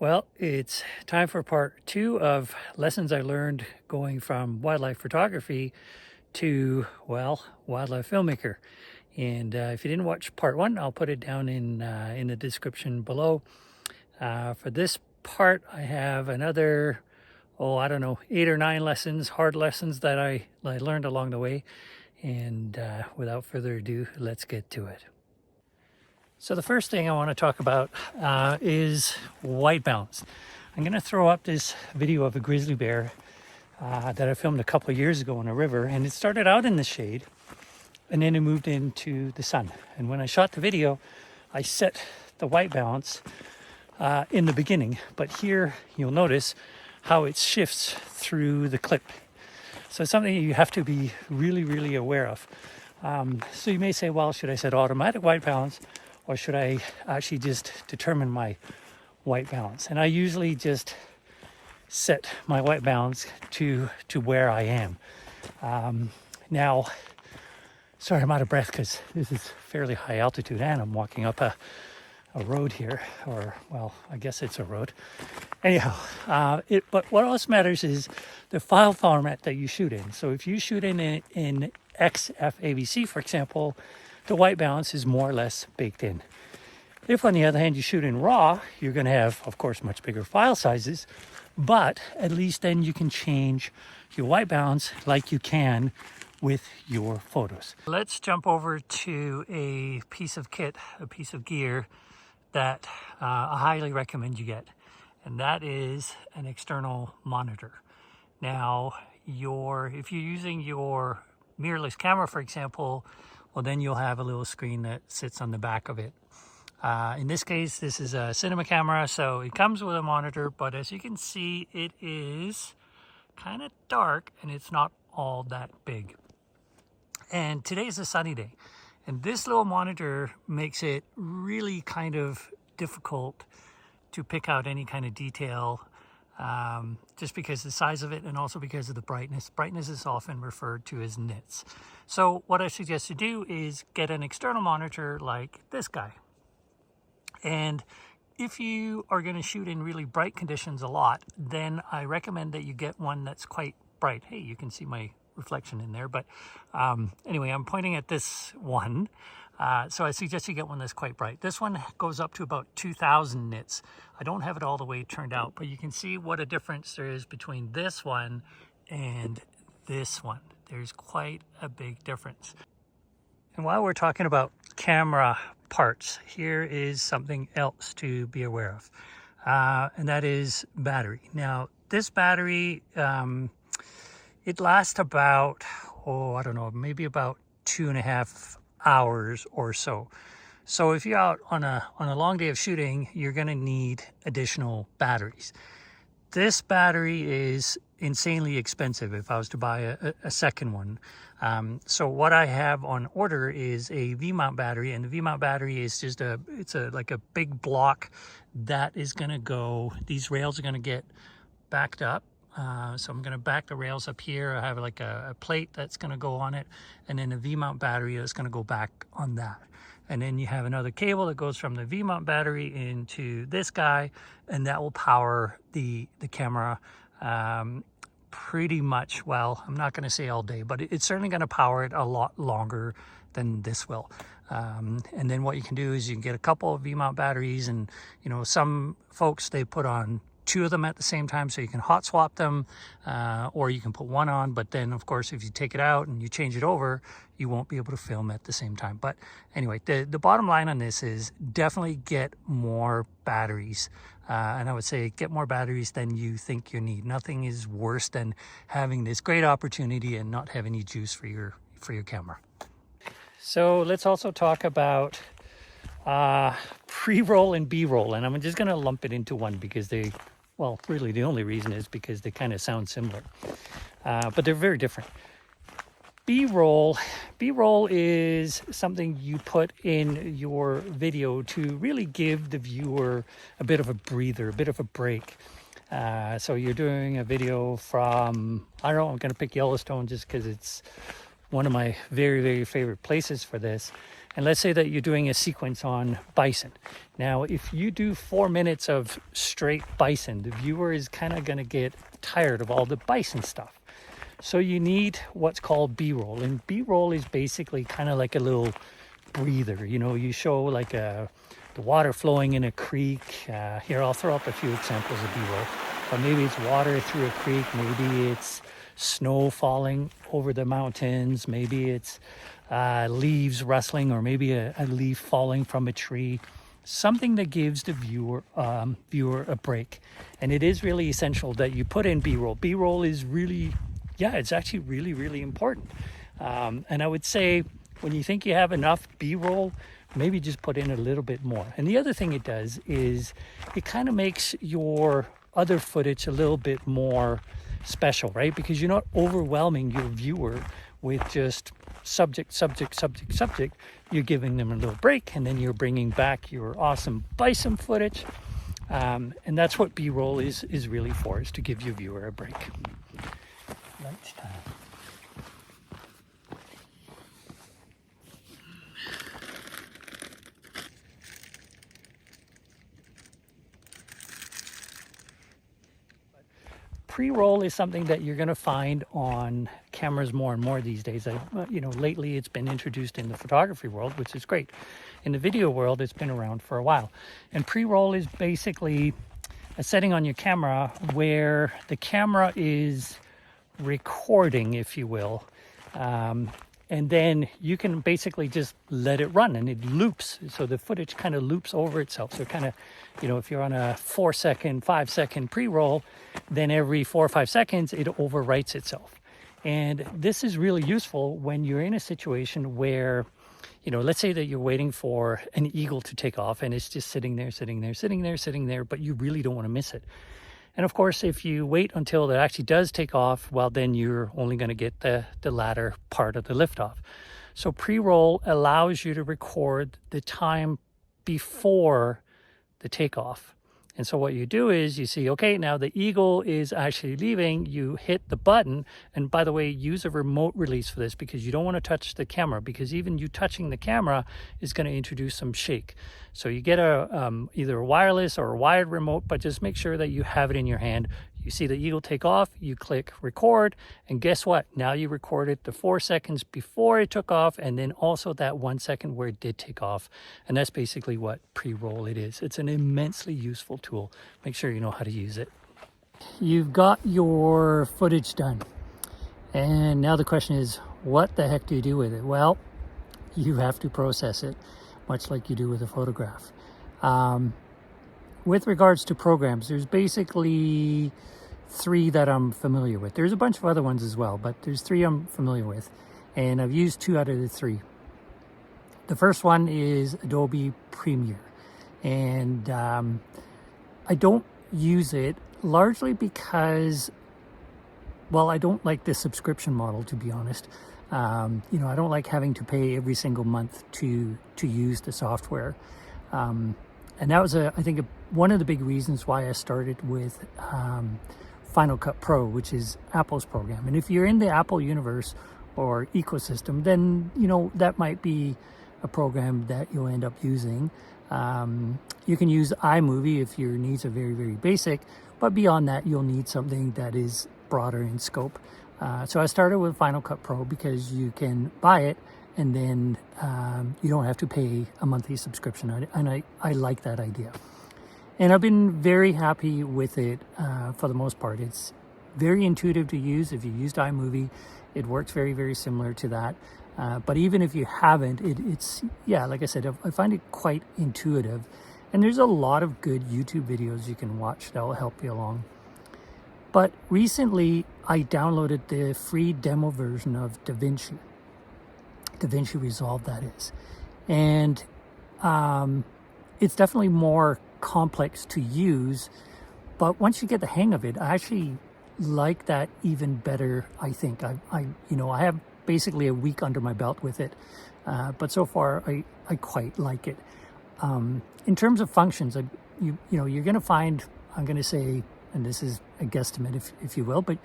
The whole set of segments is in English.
Well, it's time for part two of lessons I learned going from wildlife photography to, well, wildlife filmmaker. And if you didn't watch part one, I'll put it down in the description below. For this part, I have another, I don't know, 8 or 9 lessons, hard lessons that I learned along the way. And without further ado, let's get to it. So the first thing I want to talk about is white balance. I'm going to throw up this video of a grizzly bear that I filmed a couple of years ago in a river, and it started out in the shade and then it moved into the sun. And when I shot the video, I set the white balance in the beginning, but here you'll notice how it shifts through the clip. So it's something you have to be really aware of. So you may say, well, should I set automatic white balance, or should I actually just determine my white balance? And I usually just set my white balance to where I am. Now, sorry, I'm out of breath because this is fairly high altitude and I'm walking up a road here, or, well, I guess it's a road. Anyhow, but what else matters is the file format that you shoot in. So if you shoot in XFAVC, for example, the white balance is more or less baked in. If, on the other hand, you shoot in RAW, you're going to have, of course, much bigger file sizes, but at least then you can change your white balance like you can with your photos. Let's jump over to a piece of kit, a piece of gear that I highly recommend you get, and that is an external monitor. Now, if you're using your mirrorless camera, for example, well, then you'll have a little screen that sits on the back of it. In this case, this is a cinema camera, so it comes with a monitor, but as you can see, it is kind of dark and it's not all that big. And today is a sunny day, and this little monitor makes it really kind of difficult to pick out any kind of detail, just because the size of it and also because of the brightness. Brightness is often referred to as nits. So what I suggest you do is get an external monitor like this guy. And if you are going to shoot in really bright conditions a lot, then I recommend that you get one that's quite bright. Hey, you can see my reflection in there, but anyway, I'm pointing at this one. So I suggest you get one that's quite bright. This one goes up to about 2000 nits. I don't have it all the way turned out, but you can see what a difference there is between this one and this one. There's quite a big difference. And while we're talking about camera parts, here is something else to be aware of, and that is battery. Now, this battery, it lasts about, I don't know, maybe about 2.5 hours or so. So if you're out on a long day of shooting, you're going to need additional batteries. This battery is insanely expensive if I was to buy a second one. So what I have on order is a V-mount battery, and the V-mount battery is just like a big block that is going to go, these rails are going to get backed up. So I'm going to back the rails up here. I have like a plate that's going to go on it, and then a V-mount battery that's going to go back on that. And then you have another cable that goes from the V-mount battery into this guy, and that will power the camera pretty much, well, I'm not going to say all day, but it's certainly going to power it a lot longer than this will. And then what you can do is you can get a couple of V-mount batteries, and some folks, they put on 2 of them at the same time, so you can hot swap them, or you can put one on, but then of course if you take it out and you change it over, you won't be able to film at the same time. But anyway, the bottom line on this is definitely get more batteries, and I would say get more batteries than you think you need. Nothing is worse than having this great opportunity and not have any juice for your camera. So let's also talk about pre-roll and B-roll, and I'm just going to lump it into one because really the only reason is because they kind of sound similar, but they're very different. B-roll is something you put in your video to really give the viewer a bit of a breather, a bit of a break. So you're doing a video from, I don't know, I'm going to pick Yellowstone just because it's one of my very favorite places for this. And let's say that you're doing a sequence on bison. Now, if you do 4 minutes of straight bison, the viewer is kind of going to get tired of all the bison stuff. So you need what's called B-roll. And B-roll is basically kind of like a little breather. You know, you show like the water flowing in a creek. Here, I'll throw up a few examples of B-roll. But maybe it's water through a creek. Maybe it's snow falling over the mountains. Maybe it's leaves rustling, or maybe a leaf falling from a tree. Something that gives the viewer a break. And it is really essential that you put in B-roll. B-roll is really, it's actually really, really important. And I would say when you think you have enough B-roll, maybe just put in a little bit more. And the other thing it does is it kind of makes your other footage a little bit more special, right? Because you're not overwhelming your viewer with just subject. You're giving them a little break, and then you're bringing back your awesome bison footage. And that's what B-roll is really for, is to give your viewer a break. Lunchtime. Pre-roll is something that you're going to find on cameras more and more these days. Lately it's been introduced in the photography world, which is great. In the video world, it's been around for a while. And pre-roll is basically a setting on your camera where the camera is recording, if you will. And then you can basically just let it run, and it loops. So the footage kind of loops over itself. So kind of, if you're on a 4-second, 5-second pre-roll, then every 4 or 5 seconds, it overwrites itself. And this is really useful when you're in a situation where, let's say that you're waiting for an eagle to take off, and it's just sitting there, but you really don't want to miss it. And of course, if you wait until it actually does take off, well, then you're only going to get the latter part of the liftoff. So pre-roll allows you to record the time before the takeoff. And so what you do is you see, okay, now the eagle is actually leaving. You hit the button. And by the way, use a remote release for this, because you don't want to touch the camera, because even you touching the camera is going to introduce some shake. So you get either a wireless or a wired remote, but just make sure that you have it in your hand. You see the eagle take off, you click record, and guess what? Now you recorded the 4 seconds before it took off, and then also that 1 second where it did take off. And that's basically what pre-roll it is. It's an immensely useful tool. Make sure you know how to use it. You've got your footage done. And now the question is, what the heck do you do with it? Well, you have to process it, much like you do with a photograph. With regards to programs, there's basically 3 that I'm familiar with. There's a bunch of other ones as well, but there's 3 I'm familiar with, and I've used 2 out of the 3. The first one is Adobe Premiere, and I don't use it largely because, well, I don't like the subscription model, to be honest. I don't like having to pay every single month to use the software. And that was, I think, one of the big reasons why I started with Final Cut Pro, which is Apple's program. And if you're in the Apple universe or ecosystem, then, that might be a program that you'll end up using. You can use iMovie if your needs are very, very basic, but beyond that, you'll need something that is broader in scope. So I started with Final Cut Pro because you can buy it, and then you don't have to pay a monthly subscription. And I like that idea. And I've been very happy with it for the most part. It's very intuitive to use. If you used iMovie, it works very, very similar to that. But even if you haven't, it's like I said, I find it quite intuitive. And there's a lot of good YouTube videos you can watch that will help you along. But recently, I downloaded the free demo version of DaVinci Resolve, that is. And it's definitely more complex to use, but once you get the hang of it, I actually like that even better. I think I have basically a week under my belt with it, but so far I quite like it. In terms of functions, you're going to find, I'm going to say, and this is a guesstimate if you will, but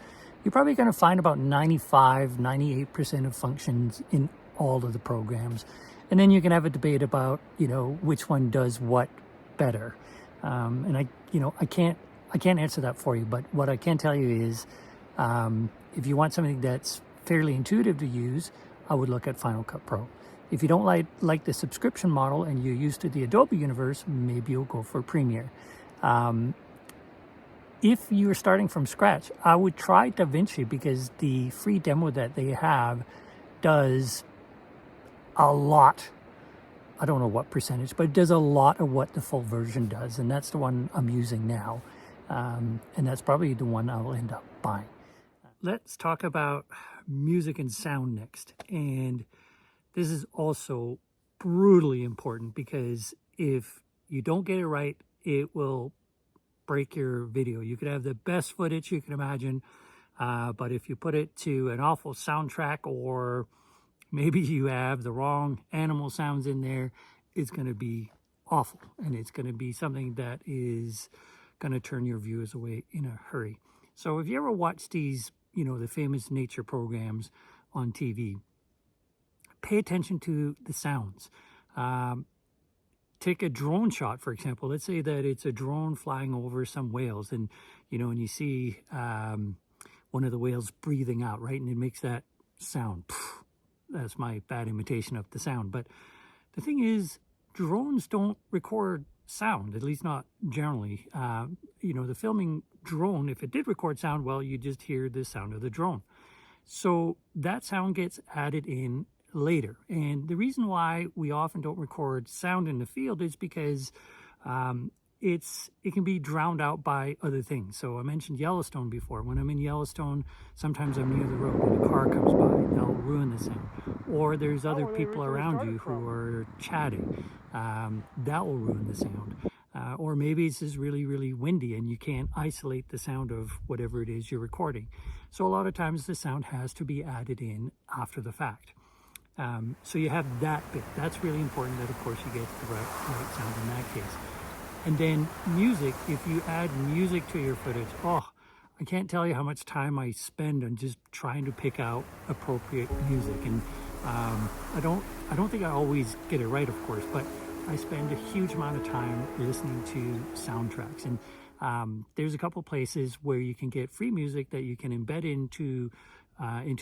you're probably going to find about 95-98% of functions in all of the programs. And then you can have a debate about, which one does what better. And I can't answer that for you, but what I can tell you is, if you want something that's fairly intuitive to use, I would look at Final Cut Pro. If you don't like the subscription model and you're used to the Adobe universe, maybe you'll go for Premiere. If you're starting from scratch, I would try DaVinci, because the free demo that they have does a lot. I don't know what percentage, but it does a lot of what the full version does. And that's the one I'm using now. And that's probably the one I'll end up buying. Let's talk about music and sound next. And this is also brutally important, because if you don't get it right, it will break your video. You could have the best footage you can imagine, but if you put it to an awful soundtrack, or maybe you have the wrong animal sounds in there, it's going to be awful, and it's going to be something that is going to turn your viewers away in a hurry. So if you ever watch these, the famous nature programs on TV, pay attention to the sounds. Take a drone shot, for example. Let's say that it's a drone flying over some whales, and and you see one of the whales breathing out, right? And it makes that sound. That's my bad imitation of the sound. But the thing is, drones don't record sound, at least not generally. The filming drone, if it did record sound, well, you just hear the sound of the drone. So that sound gets added in later. And the reason why we often don't record sound in the field is because it can be drowned out by other things. So I mentioned Yellowstone before. When I'm in Yellowstone, sometimes I'm near the road and a car comes by, they'll ruin the sound. Or there's other people around you who are chatting, that will ruin the sound. Or maybe it's just really, really windy and you can't isolate the sound of whatever it is you're recording. So a lot of times the sound has to be added in after the fact. So you have that bit. That's really important, that of course you get the right sound in that case. And then music, if you add music to your footage, I can't tell you how much time I spend on just trying to pick out appropriate music. And I don't think I always get it right, of course, but I spend a huge amount of time listening to soundtracks. And there's a couple places where you can get free music that you can embed into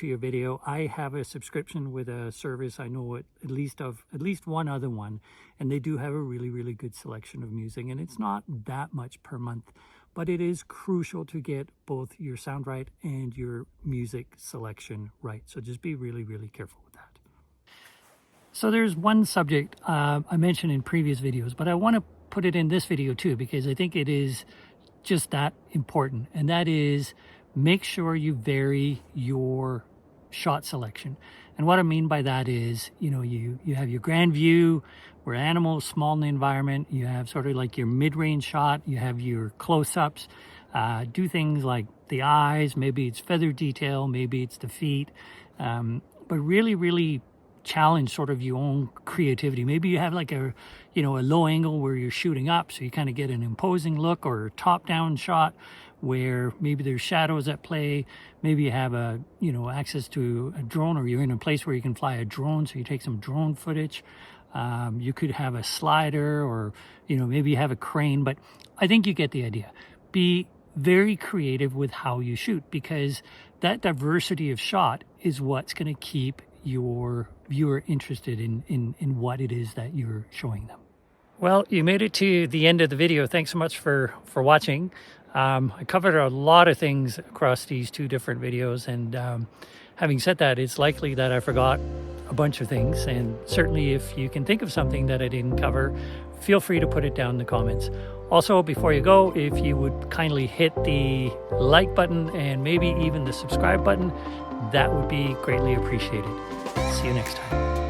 your video. I have a subscription with a service. I know at least one other one, and they do have a really, really good selection of music, and it's not that much per month, but it is crucial to get both your sound right and your music selection right. So just be really, really careful with that. So there's one subject I mentioned in previous videos, but I want to put it in this video too, because I think it is just that important, and that is, make sure you vary your shot selection. And what I mean by that is, you have your grand view where animals small in the environment. You have sort of like your mid-range shot. You have your close-ups. Do things like the eyes. Maybe it's feather detail. Maybe it's the feet. But really, really challenge sort of your own creativity. Maybe you have like a low angle where you're shooting up, so you kind of get an imposing look, or a top-down shot where maybe there's shadows at play. Maybe you have access to a drone, or you're in a place where you can fly a drone, so you take some drone footage. You could have a slider, or maybe you have a crane, but I think you get the idea. Be very creative with how you shoot, because that diversity of shot is what's going to keep your viewer interested in what it is that you're showing them. Well, you made it to the end of the video. Thanks so much for watching. I covered a lot of things across these two different videos, and having said that, it's likely that I forgot a bunch of things, and certainly if you can think of something that I didn't cover, feel free to put it down in the comments. Also, before you go, if you would kindly hit the like button and maybe even the subscribe button, that would be greatly appreciated. See you next time.